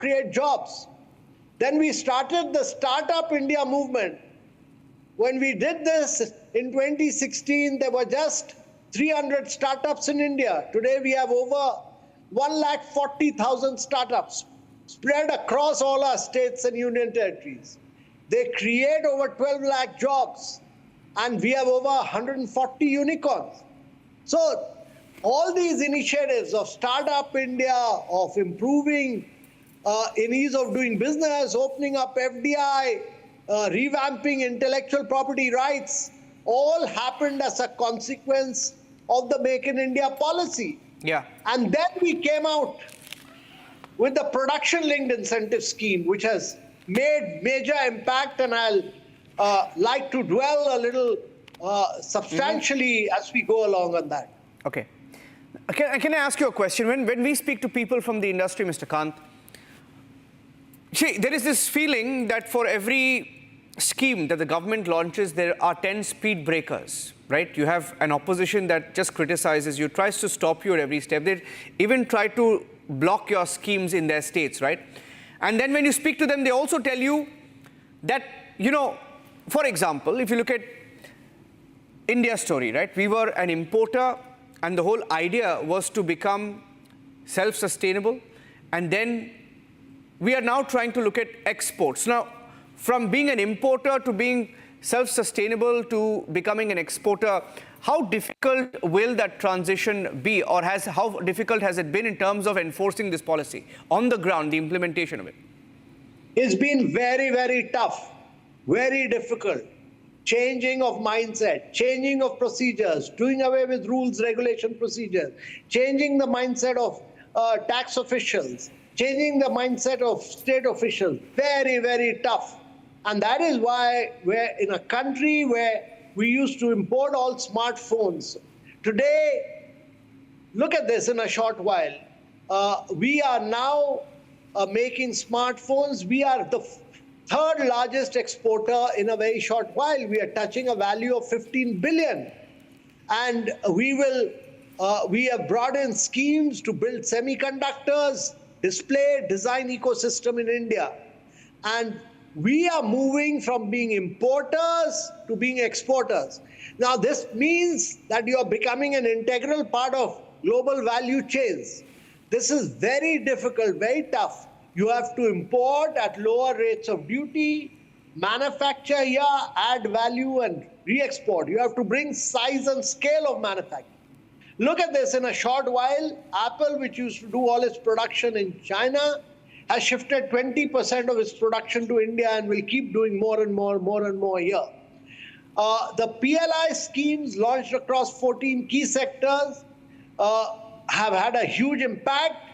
create jobs. Then we started the Startup India movement. When we did this in 2016, there were just 300 startups in India. Today we have over 140,000 startups spread across all our states and union territories. They create over 12 lakh jobs, and we have over 140 unicorns. So all these initiatives of Startup India, of improving in ease of doing business, opening up FDI, revamping intellectual property rights, all happened as a consequence of the Make in India policy. Yeah. And then we came out with the production-linked incentive scheme, which has made major impact, and I'll like to dwell a little substantially as we go along on that. Okay. Can I ask you a question? When we speak to people from the industry, Mr. Kant, see, there is this feeling that for every scheme that the government launches, there are 10 speed breakers, right? You have an opposition that just criticizes you, tries to stop you at every step. They even try to block your schemes in their states, right? And then when you speak to them, they also tell you that, you know, for example, if you look at India's story, right? We were an importer, and the whole idea was to become self-sustainable. And then we are now trying to look at exports. Now, from being an importer to being self-sustainable to becoming an exporter, how difficult will that transition be, or how difficult has it been in terms of enforcing this policy on the ground, the implementation of it? It's been very, very tough, very difficult. Changing of mindset, changing of procedures, doing away with rules, regulation, procedures, changing the mindset of tax officials, changing the mindset of state officials. Very, very tough. And that is why we're in a country where we used to import all smartphones. Today, look at this in a short while. We are now making smartphones. We are the third largest exporter in a very short while. We are touching a value of 15 billion. And we have brought in schemes to build semiconductors, display, design ecosystem in India. And we are moving from being importers to being exporters. Now, this means that you are becoming an integral part of global value chains. This is very difficult, very tough. You have to import at lower rates of duty, manufacture here, add value, and re-export. You have to bring size and scale of manufacturing. Look at this. In a short while, Apple, which used to do all its production in China, has shifted 20% of its production to India and will keep doing more and more here. The PLI schemes launched across 14 key sectors have had a huge impact.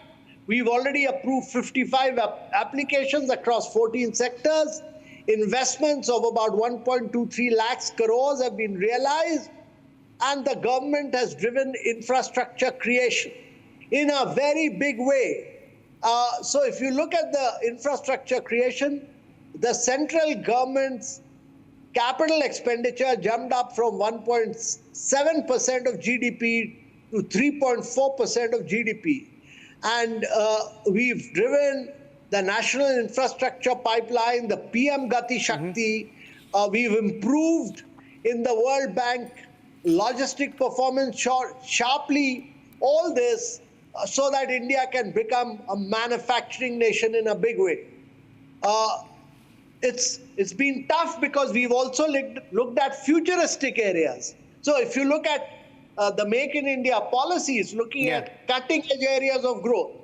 We've already approved 55 applications across 14 sectors. Investments of about 1.23 lakhs crores have been realized, and the government has driven infrastructure creation in a very big way. So if you look at the infrastructure creation, the central government's capital expenditure jumped up from 1.7% of GDP to 3.4% of GDP. And we've driven the national infrastructure pipeline, the PM Gati Shakti. We've improved in the World Bank logistic performance sharply. All this so that India can become a manufacturing nation in a big way. It's been tough because we've also looked at futuristic areas. So if you look at the Make in India policies, looking at cutting-edge areas of growth,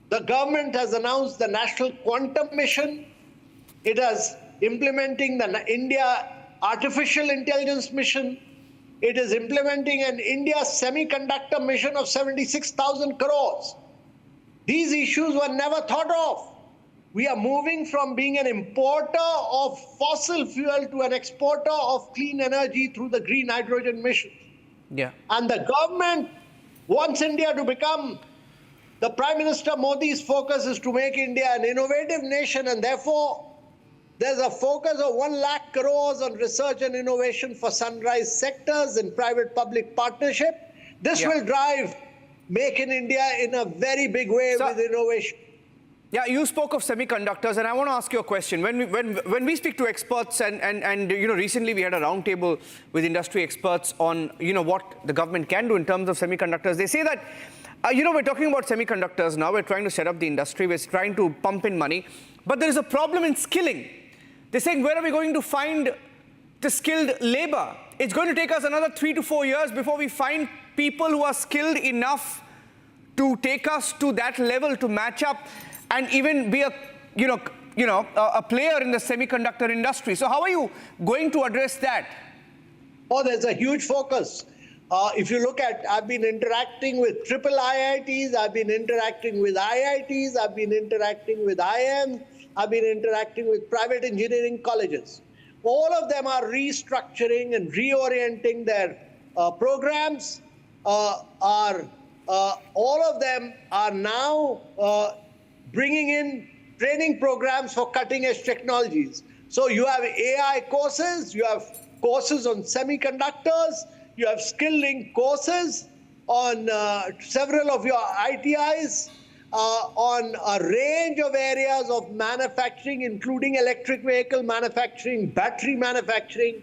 the government has announced the National Quantum Mission. It is implementing the India Artificial Intelligence Mission. It is implementing an India semiconductor mission of 76,000 crores. These issues were never thought of. We are moving from being an importer of fossil fuel to an exporter of clean energy through the green hydrogen mission. Yeah. And the government wants India to become, the Prime Minister Modi's focus is to make India an innovative nation, and therefore there's a focus of 1 lakh crores on research and innovation for sunrise sectors and private-public partnership. This will drive Make in India in a very big way with innovation. Yeah, you spoke of semiconductors, and I want to ask you a question. When we speak to experts, and recently we had a roundtable with industry experts on what the government can do in terms of semiconductors, they say that we're talking about semiconductors now. We're trying to set up the industry. We're trying to pump in money, but there is a problem in skilling. They're saying, where are we going to find the skilled labor? It's going to take us another 3 to 4 years before we find people who are skilled enough to take us to that level to match up and even be a player in the semiconductor industry. So how are you going to address that? Oh, there's a huge focus. If you look at, I've been interacting with triple IITs, I've been interacting with IITs, I've been interacting with IIMs, I've been interacting with private engineering colleges. All of them are restructuring and reorienting their programs. All of them are now bringing in training programs for cutting-edge technologies. So you have AI courses, you have courses on semiconductors, you have skill-linked courses on several of your ITIs, on a range of areas of manufacturing, including electric vehicle manufacturing, battery manufacturing.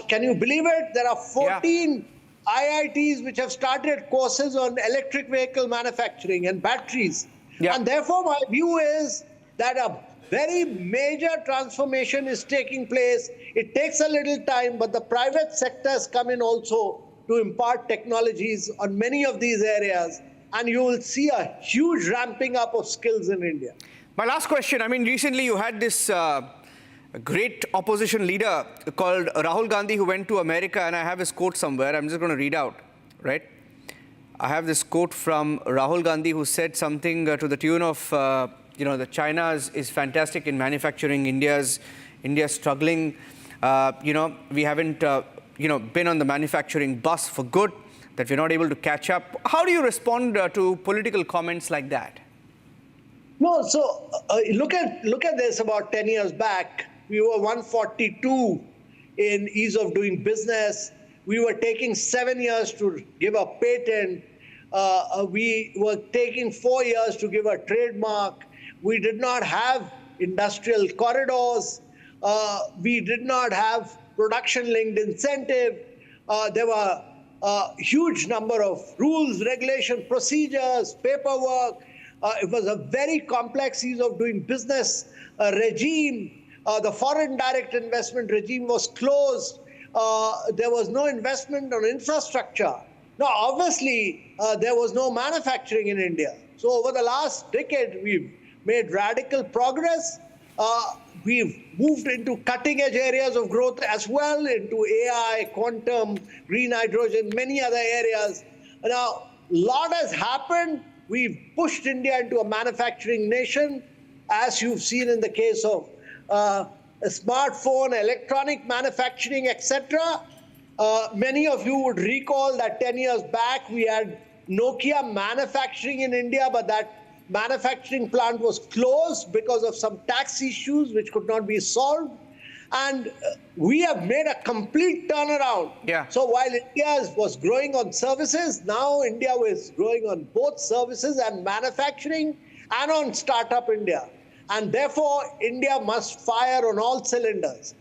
Can you believe it? There are 14 IITs which have started courses on electric vehicle manufacturing and batteries. Yeah. And therefore, my view is that a very major transformation is taking place. It takes a little time, but the private sectors come in also to impart technologies on many of these areas, and you will see a huge ramping up of skills in India. My last question, I mean, recently you had this great opposition leader called Rahul Gandhi who went to America, and I have his quote somewhere. I'm just going to read out, right? I have this quote from Rahul Gandhi who said something to the tune of, that China is fantastic in manufacturing, India's struggling. We haven't, been on the manufacturing bus for good, that we're not able to catch up. How do you respond to political comments like that? No, so look at this. About 10 years back, we were 142 in ease of doing business. We were taking 7 years to give a patent. We were taking 4 years to give a trademark. We did not have industrial corridors. We did not have production-linked incentive. There were a huge number of rules, regulation, procedures, paperwork. It was a very complex ease of doing business regime. The foreign direct investment regime was closed. There was no investment on infrastructure. Now, obviously, there was no manufacturing in India. So over the last decade, we've made radical progress. We've moved into cutting-edge areas of growth as well, into AI, quantum, green hydrogen, many other areas. Now, a lot has happened. We've pushed India into a manufacturing nation, as you've seen in the case of a smartphone, electronic manufacturing, etc. Many of you would recall that 10 years back, we had Nokia manufacturing in India, but that manufacturing plant was closed because of some tax issues which could not be solved. And we have made a complete turnaround. Yeah. So while India was growing on services, now India is growing on both services and manufacturing and on startup India. And therefore, India must fire on all cylinders.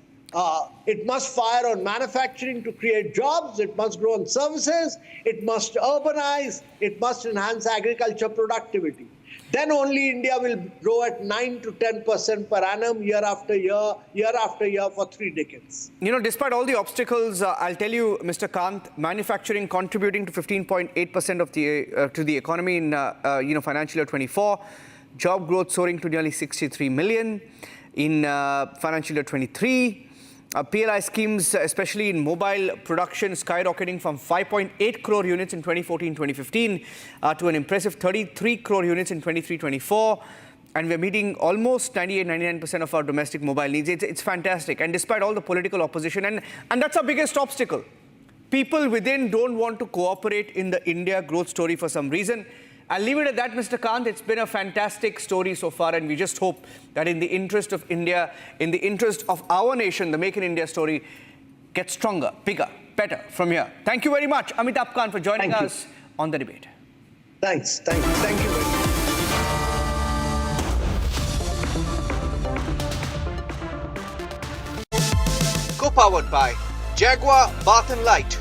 It must fire on manufacturing to create jobs. It must grow on services. It must urbanize. It must enhance agriculture productivity. Then only India will grow at 9 to 10% per annum year after year for 3 decades. Despite all the obstacles, I'll tell you, Mr. Kant, manufacturing contributing to 15.8% of to the economy in financial year 24, job growth soaring to nearly 63 million in financial year 23. PLI schemes, especially in mobile production, skyrocketing from 5.8 crore units in 2014-2015 to an impressive 33 crore units in 23-24. And we're meeting almost 98-99% of our domestic mobile needs. It's fantastic. And despite all the political opposition, and that's our biggest obstacle. People within don't want to cooperate in the India growth story for some reason. I'll leave it at that, Mr. Kant. It's been a fantastic story so far, and we just hope that in the interest of India, in the interest of our nation, the Make in India story gets stronger, bigger, better from here. Thank you very much, Amitabh Kant, for joining us on The Debate. Thanks. Thank you very much. powered by Jaguar Bath and Light.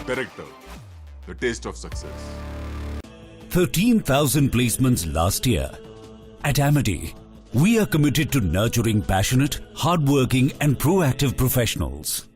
Director, the taste of success. 13,000 placements last year. At Amity, we are committed to nurturing passionate, hardworking and proactive professionals.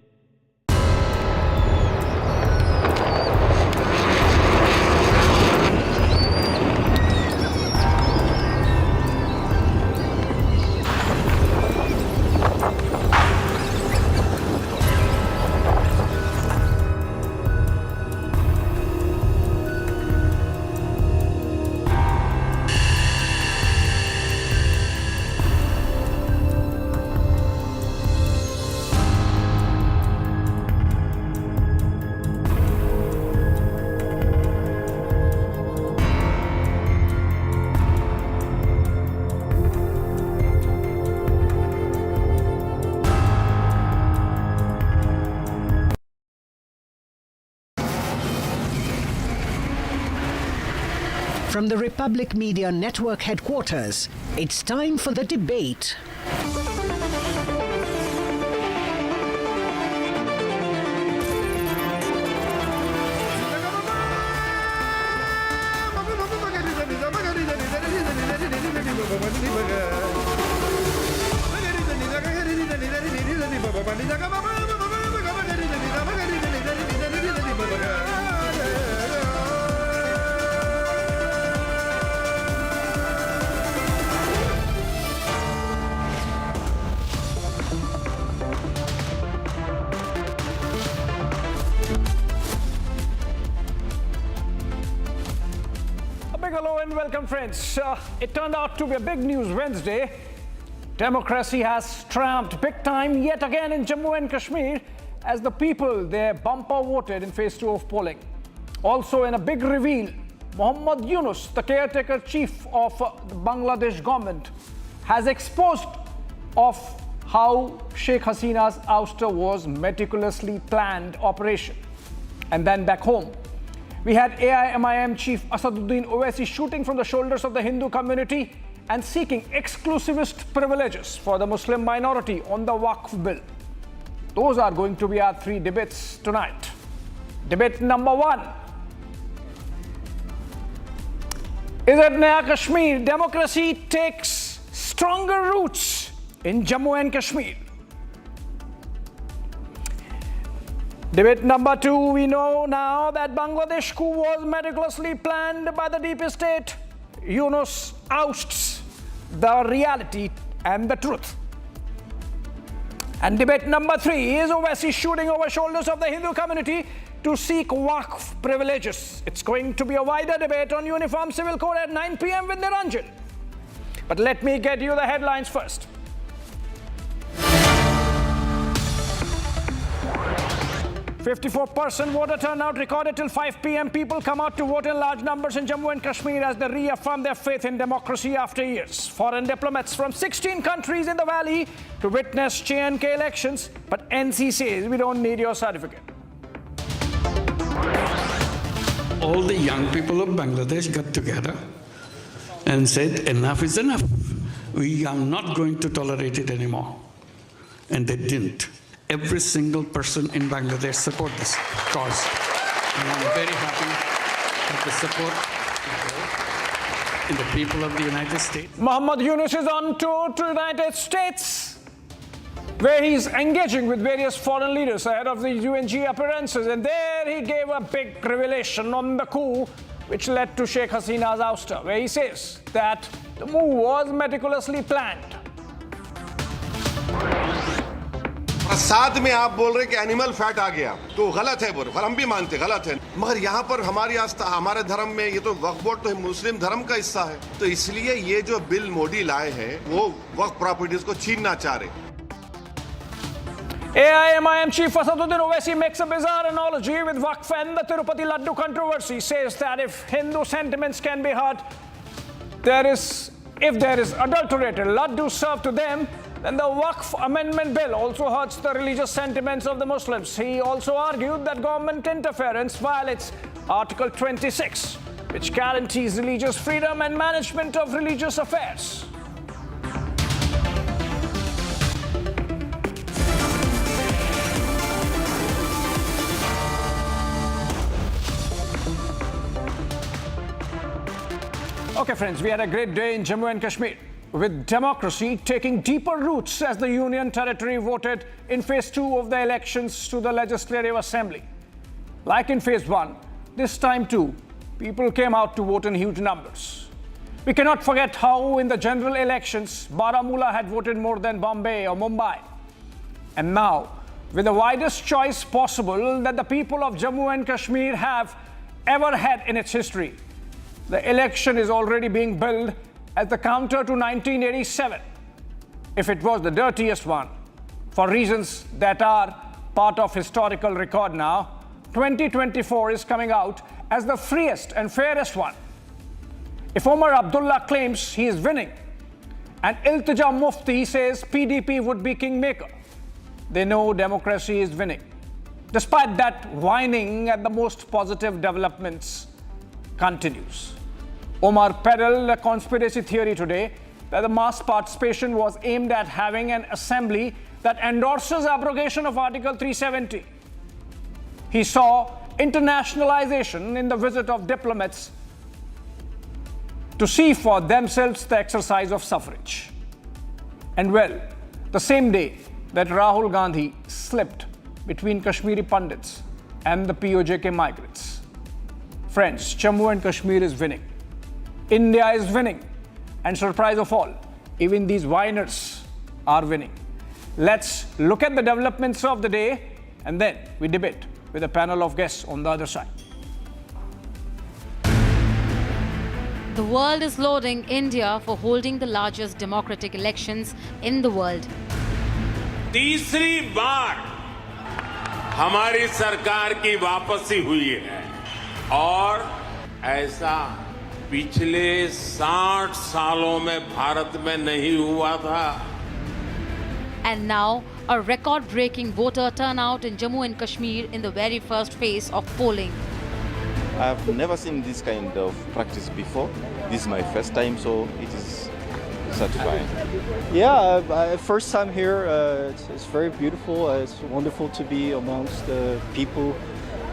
From the Republic Media Network headquarters, it's time for the debate. Hello and welcome, friends. It turned out to be a big news Wednesday. Democracy has triumphed big time yet again in Jammu and Kashmir as the people there bumper voted in phase 2 of polling. Also in a big reveal, Muhammad Yunus, the caretaker chief of the Bangladesh government, has exposed of how Sheikh Hasina's ouster was meticulously planned operation. And then back home, we had AIMIM chief Asaduddin Owaisi shooting from the shoulders of the Hindu community and seeking exclusivist privileges for the Muslim minority on the Waqf bill. Those are going to be our three debates tonight. Debate number 1. Is it Naya Kashmir? Democracy takes stronger roots in Jammu and Kashmir. Debate number 2, we know now that Bangladesh coup was meticulously planned by the deep state. Yunus ousts the reality and the truth. And debate number 3 is Owaisi shooting over shoulders of the Hindu community to seek Waqf privileges. It's going to be a wider debate on Uniform Civil Code at 9 p.m. with Niranjan. But let me get you the headlines first. "54% voter turnout recorded till 5 p.m. People come out to vote in large numbers in Jammu and Kashmir as they reaffirm their faith in democracy after years. Foreign diplomats from 16 countries in the valley to witness J&K elections, but NC says we don't need your certificate." All the young people of Bangladesh got together and said, enough is enough. We are not going to tolerate it anymore. And they didn't. Every single person in Bangladesh support this cause. And I'm very happy at the support in the people of the United States. Muhammad Yunus is on tour to United States, where he's engaging with various foreign leaders ahead of the UNG appearances. And there he gave a big revelation on the coup which led to Sheikh Hasina's ouster, where he says that the move was meticulously planned. साथ में आप बोल रहे कि animal fat आ गया तो गलत है, और हम भी मानते गलत है, मगर यहाँ पर हमारी आस्था हमारे धर्म में ये तो वक्फ बोर्ड तो मुस्लिम धर्म का हिस्सा है, तो इसलिए ये जो बिल मोदी लाए हैं वो वक्फ प्रॉपर्टीज को छीनना चाह रहे। AIMIM Chief Asaduddin Owaisi makes a bizarre analogy with Waqf and the Tirupati Laddu controversy. Says that if Hindu sentiments can be hurt, if there is adulterated Laddu served to them, then the Waqf Amendment Bill also hurts the religious sentiments of the Muslims. He also argued that government interference violates Article 26, which guarantees religious freedom and management of religious affairs. Okay, friends, we had a great day in Jammu and Kashmir, with democracy taking deeper roots as the Union Territory voted in Phase 2 of the elections to the Legislative Assembly. Like in Phase 1, this time too, people came out to vote in huge numbers. We cannot forget how in the general elections, Baramulla had voted more than Bombay or Mumbai. And now, with the widest choice possible that the people of Jammu and Kashmir have ever had in its history, the election is already being billed as the counter to 1987, if it was the dirtiest one. For reasons that are part of historical record now, 2024 is coming out as the freest and fairest one. If Omar Abdullah claims he is winning, and Iltija Mufti says PDP would be kingmaker, they know democracy is winning. Despite that, whining at the most positive developments continues. Omar peddled a conspiracy theory today that the mass participation was aimed at having an assembly that endorses abrogation of Article 370. He saw internationalization in the visit of diplomats to see for themselves the exercise of suffrage. And well, the same day that Rahul Gandhi slipped between Kashmiri Pandits and the POJK migrants. Friends, Jammu and Kashmir is winning. India is winning. And surprise of all, even these whiners are winning. Let's look at the developments of the day and then we debate with a panel of guests on the other side. The world is lauding India for holding the largest democratic elections in the world. तीसरी बार हमारी सरकार की वापसी हुई है और ऐसा पिछले 60 सालों में भारत में नहीं हुआ था. And now, a record-breaking voter turnout in Jammu and Kashmir in the very first phase of polling. I've never seen this kind of practice before. This is my first time, so it is satisfying. Yeah, first time here. It's very beautiful. It's wonderful to be amongst the people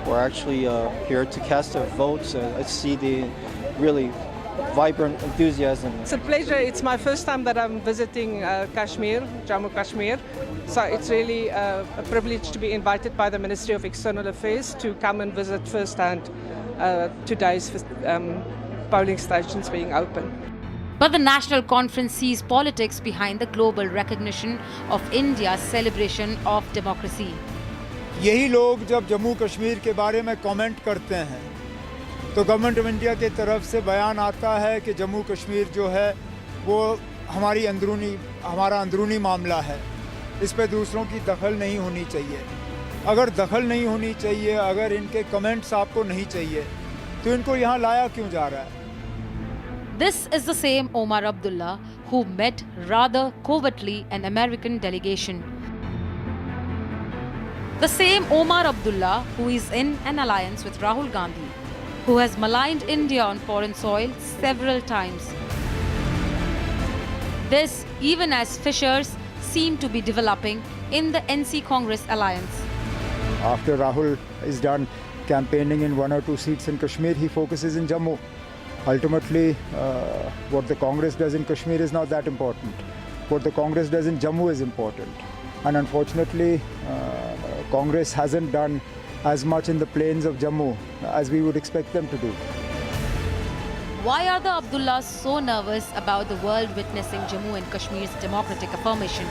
who are actually here to cast their votes. I see the really vibrant enthusiasm. It's a pleasure. It's my first time that I'm visiting Kashmir, Jammu Kashmir. So it's really a privilege to be invited by the Ministry of External Affairs to come and visit firsthand today's polling stations being open. But the National Conference sees politics behind the global recognition of India's celebration of democracy. यही लोग जब जम्मू कश्मीर के बारे में comment करते हैं तो government of India की तरफ से बयान आता है कि जम्मू कश्मीर जो है वो हमारा अंदरूनी मामला है, इस पे दूसरों की दखल नहीं होनी चाहिए. अगर दखल नहीं होनी चाहिए, अगर इनके कमेंट्स आपको नहीं चाहिए तो इनको यहाँ लाया क्यों जा रहा है? This is the same Omar Abdullah who met rather covertly an American delegation. The same Omar Abdullah who is in an alliance with Rahul Gandhi, who has maligned India on foreign soil several times. This even as fissures seem to be developing in the NC Congress alliance. After Rahul is done campaigning in 1 or 2 seats in Kashmir, he focuses in Jammu. Ultimately, what the Congress does in Kashmir is not that important. What the Congress does in Jammu is important. And unfortunately, Congress hasn't done as much in the plains of Jammu as we would expect them to do. Why are the Abdullahs so nervous about the world witnessing Jammu and Kashmir's democratic affirmation?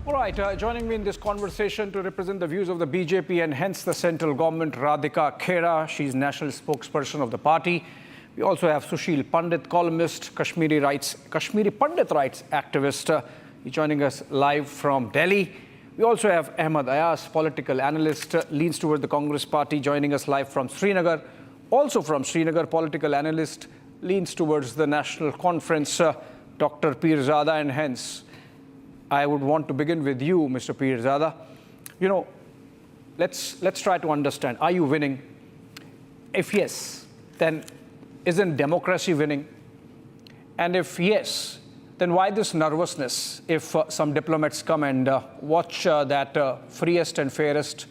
All right. right, joining me in this conversation to represent the views of the BJP and hence the central government, Radhika Khera. She's national spokesperson of the party. We also have Sushil Pandit, columnist, Kashmiri Pandit rights activist. He's joining us live from Delhi. We also have Ahmed Ayaz, political analyst, leans toward the Congress party, joining us live from Srinagar. Also from Srinagar, political analyst, leans towards the national conference, Dr. Pirzada, and hence I would want to begin with you, Mr. Pirzada. You know, let's try to understand. Are you winning? If yes, then isn't democracy winning? And if yes, then why this nervousness if some diplomats come and watch that freest and fairest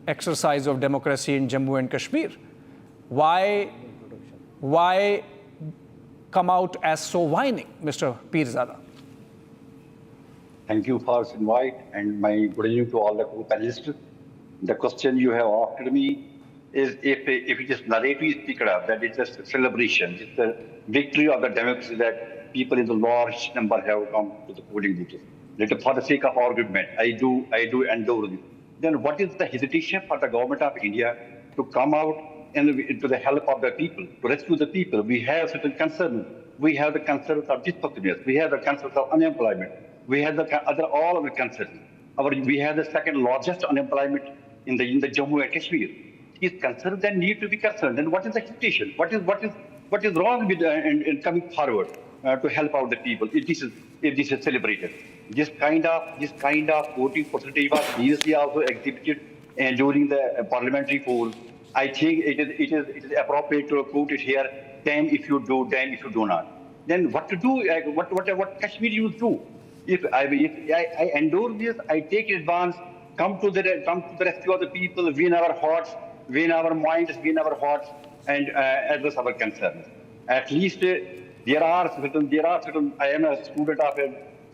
exercise of democracy in Jammu and Kashmir? Why come out as so whining, Mr. Pirzada? Thank you for this invite and my good evening to all the panelists. The question you have asked me is if it is narrative picked up, that it's a celebration, it's the victory of the democracy that people in the large number have come to the polling booths. Let for the sake of argument, I do endorse it. Then what is the hesitation for the government of India to come out and to the help of the people, to rescue the people? We have certain concerns. We have the concerns of discontinuous. We have the concerns of unemployment. We have all of the concerns. We have the second largest unemployment in the Jammu and Kashmir. These concerns then need to be concerned. And what is the hesitation? What is wrong with in coming forward to help out the people? If this is celebrated, this kind of voting percentage was previously also exhibited during the parliamentary poll. I think it is appropriate to quote it here: "Damn if you do, damn if you do not." Then what to do? What Kashmiris do? If I endorse this, I take advance, come to the rescue of the people, win our hearts, win our minds, win our hearts, and address our concerns. At least there are certain. I am a student of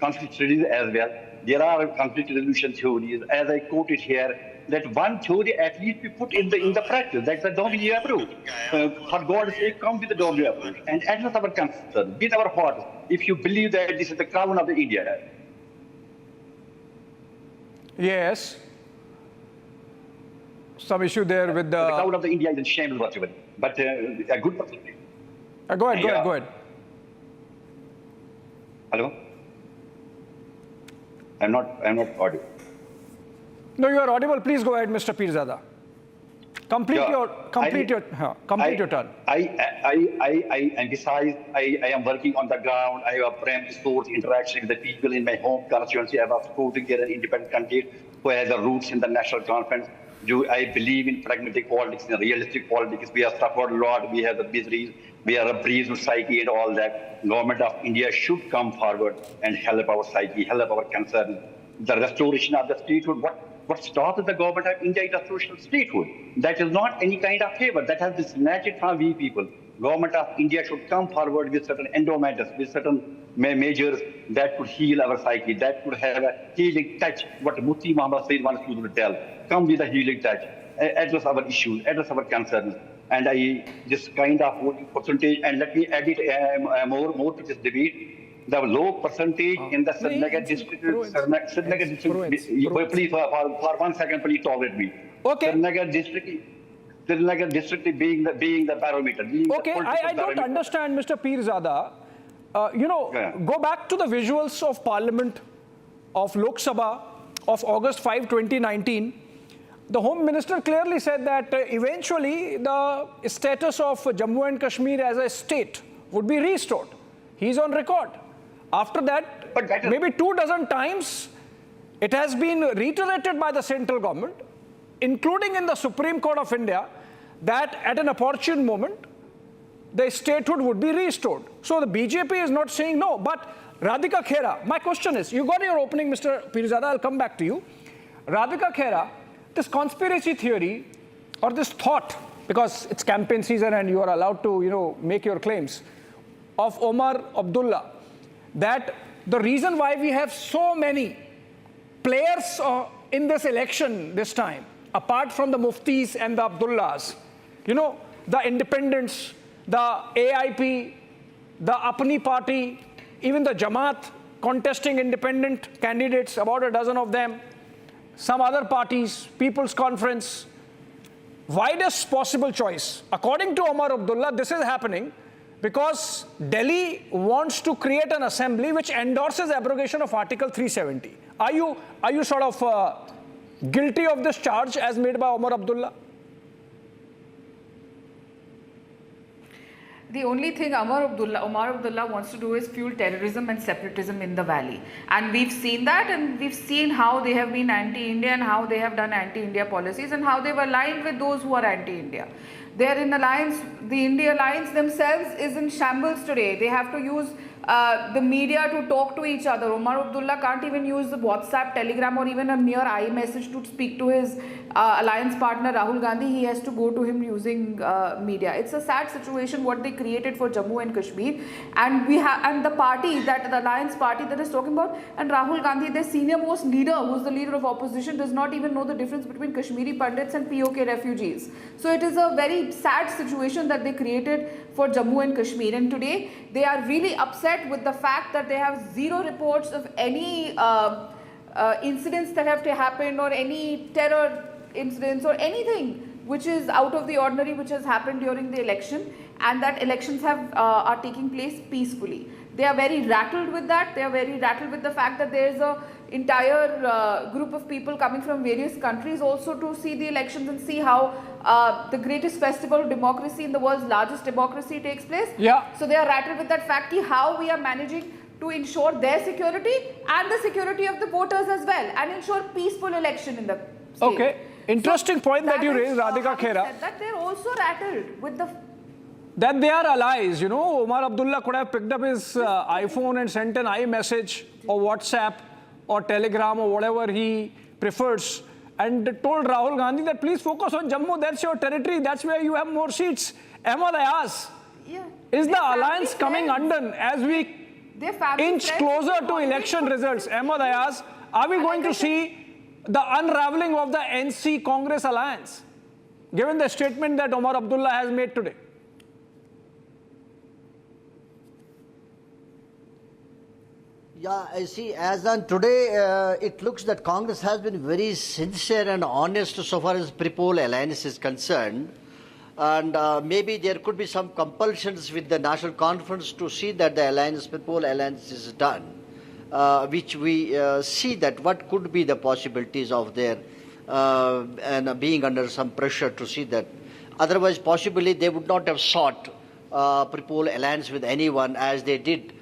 conflict studies as well. There are conflict resolution theories, as I quoted here, that one theory at least we put in the practice. That's the W approach. For God's sake, come with the W approach and address our concerns, with our hearts. If you believe that this is the crown of the India. Yes. Some issue there with the crown of the India is in shambles whatever. But a good percentage. Go ahead. Hello? I'm not audible. No, you are audible. Please go ahead, Mr. Pirzada. Complete your turn. I emphasize, I am working on the ground. I have primary source interaction with the people in my home constituency. I was supporting an independent candidate who has the roots in the national conference. I believe in pragmatic politics, in realistic politics. We have suffered a lot. We have the miseries. We are a breeze of psyche and all that. Government of India should come forward and help our psyche, help our concerns. The restoration of the statehood. What started the government of India is a social statehood. That is not any kind of favor. That has been snatched from we people. Government of India should come forward with certain endowments, with certain measures that could heal our psyche, that could have a healing touch. What Mufti Muhammad Sayyid wants to tell. Come with a healing touch. Address our issues, address our concerns. And this kind of voting percentage, and let me add it more to this debate. The low percentage in the Srinagar district, please for 1 second, please tolerate me. Okay. Srinagar district being the barometer. Okay, I don't understand, Mr. Pirzada. Go back to the visuals of Parliament, of Lok Sabha, of August 5, 2019. The Home Minister clearly said that eventually the status of Jammu and Kashmir as a state would be restored. He's on record. After that, maybe 24 times, it has been reiterated by the central government, including in the Supreme Court of India, that at an opportune moment, the statehood would be restored. So the BJP is not saying no. But Radhika Khera, my question is, you got your opening, Mr. Pirzada, I'll come back to you. Radhika Khera, this conspiracy theory or this thought, because it's campaign season and you are allowed to, make your claims, of Omar Abdullah, that the reason why we have so many players in this election this time, apart from the Muftis and the Abdullahs, the independents, the AIP, the Apni party, even the Jamaat, contesting independent candidates, about a dozen of them, some other parties, People's Conference, widest possible choice. According to Omar Abdullah, this is happening because Delhi wants to create an assembly which endorses abrogation of Article 370. Are you sort of guilty of this charge as made by Omar Abdullah? The only thing Omar Abdullah wants to do is fuel terrorism and separatism in the valley. And we've seen that, and we've seen how they have been anti-India and how they have done anti-India policies and how they've aligned with those who are anti-India. They are in alliance, the India alliance themselves is in shambles today. They have to use the media to talk to each other. Omar Abdullah can't even use the WhatsApp, Telegram or even a mere iMessage to speak to his alliance partner Rahul Gandhi. He has to go to him using media. It's a sad situation what they created for Jammu and Kashmir, and the party, that the alliance party that is talking about, and Rahul Gandhi, their senior most leader, who's the leader of opposition, does not even know the difference between Kashmiri Pandits and POK refugees. So it is a very sad situation that they created for Jammu and Kashmir, and today they are really upset with the fact that they have zero reports of any incidents that have happened or any terror incidents or anything which is out of the ordinary which has happened during the election, and that elections are taking place peacefully. They are very rattled with that. They are very rattled with the fact that there is a entire group of people coming from various countries also to see the elections and see how the greatest festival of democracy in the world's largest democracy takes place. Yeah. So they are rattled with that fact, how we are managing to ensure their security and the security of the voters as well, and ensure peaceful election in the state. Okay. Interesting point that you raised, Radhika Khera. That they're also rattled with the that they are allies. You know, Omar Abdullah could have picked up his iPhone and sent an iMessage or WhatsApp or Telegram or whatever he prefers and told Rahul Gandhi that please focus on Jammu, that's your territory, that's where you have more seats. Ahmad Ayaz, is the alliance coming undone as we inch closer to election results? Ahmad Ayaz, are we going to see the unraveling of the NC Congress alliance, given the statement that Omar Abdullah has made today? Yeah, I see, as on today, it looks that Congress has been very sincere and honest so far as pre-poll alliance is concerned. And maybe there could be some compulsions with the National Conference to see that the alliance, pre-poll alliance is done, which we see that what could be the possibilities of their and being under some pressure to see that. Otherwise, possibly they would not have sought pre-poll alliance with anyone as they did